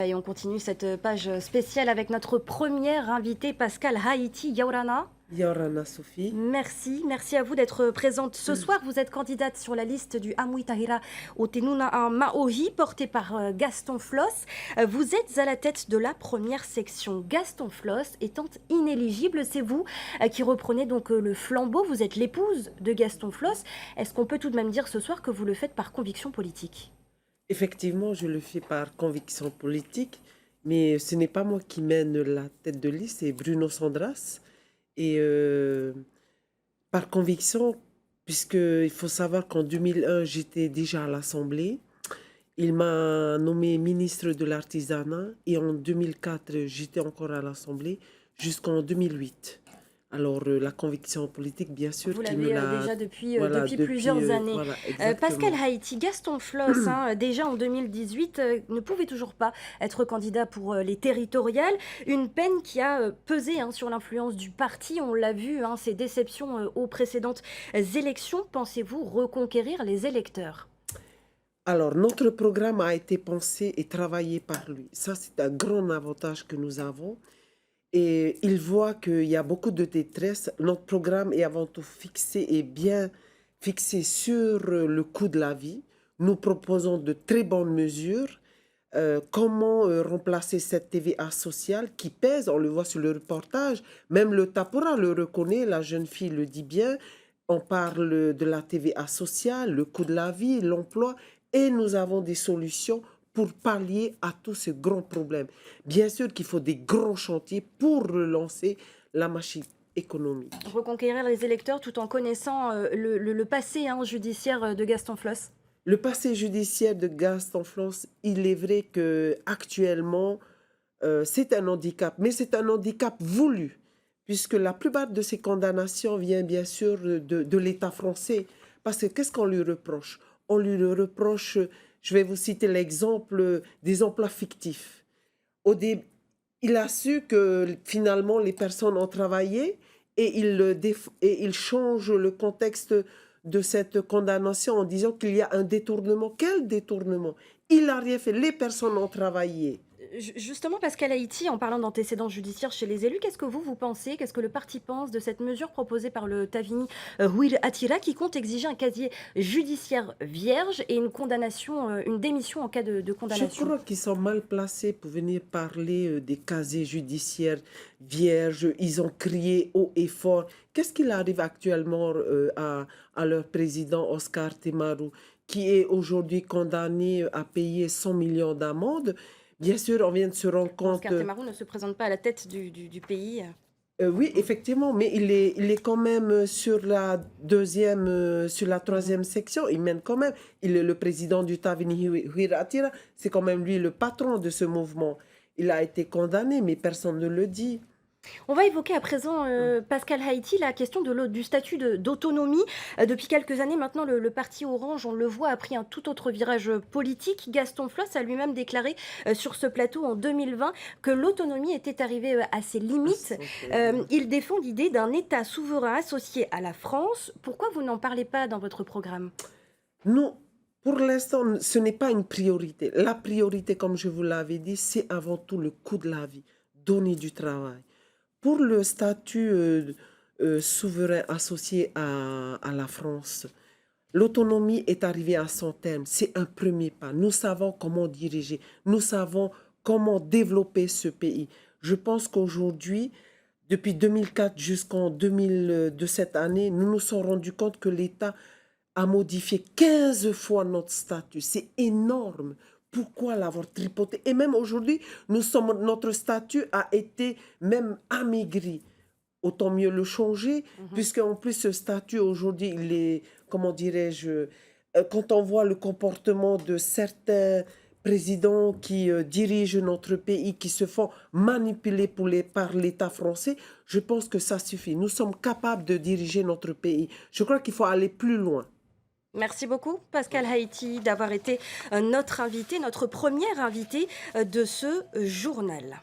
Et on continue cette page spéciale avec notre première invitée, Pascal Haïti Yaurana. Yorana Sophie. Merci à vous d'être présente ce soir. Vous êtes candidate sur la liste du Amui Tahira Otenuna en Maohi, portée par Gaston Floss. Vous êtes à la tête de la première section. Gaston Floss étant inéligible, c'est vous qui reprenez donc le flambeau. Vous êtes l'épouse de Gaston Floss. Est-ce qu'on peut tout de même dire ce soir que vous le faites par conviction politique ? Effectivement, je le fais par conviction politique, mais ce n'est pas moi qui mène la tête de liste, c'est Bruno Sandras. Et par conviction, puisqu'il faut savoir qu'en 2001, j'étais déjà à l'Assemblée. Il m'a nommé ministre de l'Artisanat et en 2004, j'étais encore à l'Assemblée jusqu'en 2008. Alors, la conviction politique, bien sûr, Vous qui me l'avez l'a... déjà depuis, Voilà, depuis plusieurs années. Voilà, Pascal exactement. Haïti, Gaston Floss, déjà en 2018, ne pouvait toujours pas être candidat pour les territoriales. Une peine qui a pesé sur l'influence du parti. On l'a vu, ces déceptions aux précédentes élections. Pensez-vous reconquérir les électeurs ? Alors, notre programme a été pensé et travaillé par lui. Ça, c'est un grand avantage que nous avons. Et il voit qu'il y a beaucoup de détresse. Notre programme est avant tout fixé et bien fixé sur le coût de la vie. Nous proposons de très bonnes mesures. Comment remplacer cette TVA sociale qui pèse, on le voit sur le reportage, même le Tapora le reconnaît, la jeune fille le dit bien, on parle de la TVA sociale, le coût de la vie, l'emploi, et nous avons des solutions pour pallier à tous ces grands problèmes. Bien sûr qu'il faut des grands chantiers pour relancer la machine économique. Reconquérir les électeurs tout en connaissant le passé judiciaire de Gaston Floss. Le passé judiciaire de Gaston Floss, il est vrai qu'actuellement, c'est un handicap, mais c'est un handicap voulu, puisque la plupart de ces condamnations viennent bien sûr de l'État français. Parce que qu'est-ce qu'on lui reproche? On lui reproche, je vais vous citer l'exemple des emplois fictifs. Il a su que finalement les personnes ont travaillé et il change le contexte de cette condamnation en disant qu'il y a un détournement. Quel détournement? Il n'a rien fait, les personnes ont travaillé. Justement, Pascal Haïti, en parlant d'antécédents judiciaires chez les élus, qu'est-ce que vous pensez, qu'est-ce que le parti pense de cette mesure proposée par le Tavini Huir Attira qui compte exiger un casier judiciaire vierge et une condamnation, une démission en cas de Je condamnation? crois qu'ils sont mal placés pour venir parler des casiers judiciaires vierges. Ils ont crié haut et fort. Qu'est-ce qu'il arrive actuellement à leur président Oscar Temaru, qui est aujourd'hui condamné à payer 100 millions d'amende? Bien sûr, on vient de se rendre compte... Oscar Temaru ne se présente pas à la tête du pays. Oui, effectivement, mais il est quand même sur la sur la troisième section. Il mène quand même. Il est le président du Tavini Huir Attira. C'est quand même lui le patron de ce mouvement. Il a été condamné, mais personne ne le dit. On va évoquer à présent, Pascal Haïti, la question du statut d'autonomie. Depuis quelques années maintenant, le parti Orange, on le voit, a pris un tout autre virage politique. Gaston Floss a lui-même déclaré sur ce plateau en 2020 que l'autonomie était arrivée à ses limites. Il défend l'idée d'un État souverain associé à la France. Pourquoi vous n'en parlez pas dans votre programme ? Non, pour l'instant, ce n'est pas une priorité. La priorité, comme je vous l'avais dit, c'est avant tout le coût de la vie, donner du travail. Pour le statut souverain associé à la France, l'autonomie est arrivée à son terme. C'est un premier pas. Nous savons comment diriger. Nous savons comment développer ce pays. Je pense qu'aujourd'hui, depuis 2004 jusqu'en 2000 de cette année, nous nous sommes rendus compte que l'État a modifié 15 fois notre statut. C'est énorme. Pourquoi l'avoir tripoté? Et même aujourd'hui, notre statut a été même amaigri. Autant mieux le changer, puisque en plus ce statut aujourd'hui, il est, comment dirais-je, quand on voit le comportement de certains présidents qui dirigent notre pays, qui se font manipuler par l'État français, je pense que ça suffit. Nous sommes capables de diriger notre pays. Je crois qu'il faut aller plus loin. Merci beaucoup, Pascal Haïti, d'avoir été notre invité, notre première invitée de ce journal.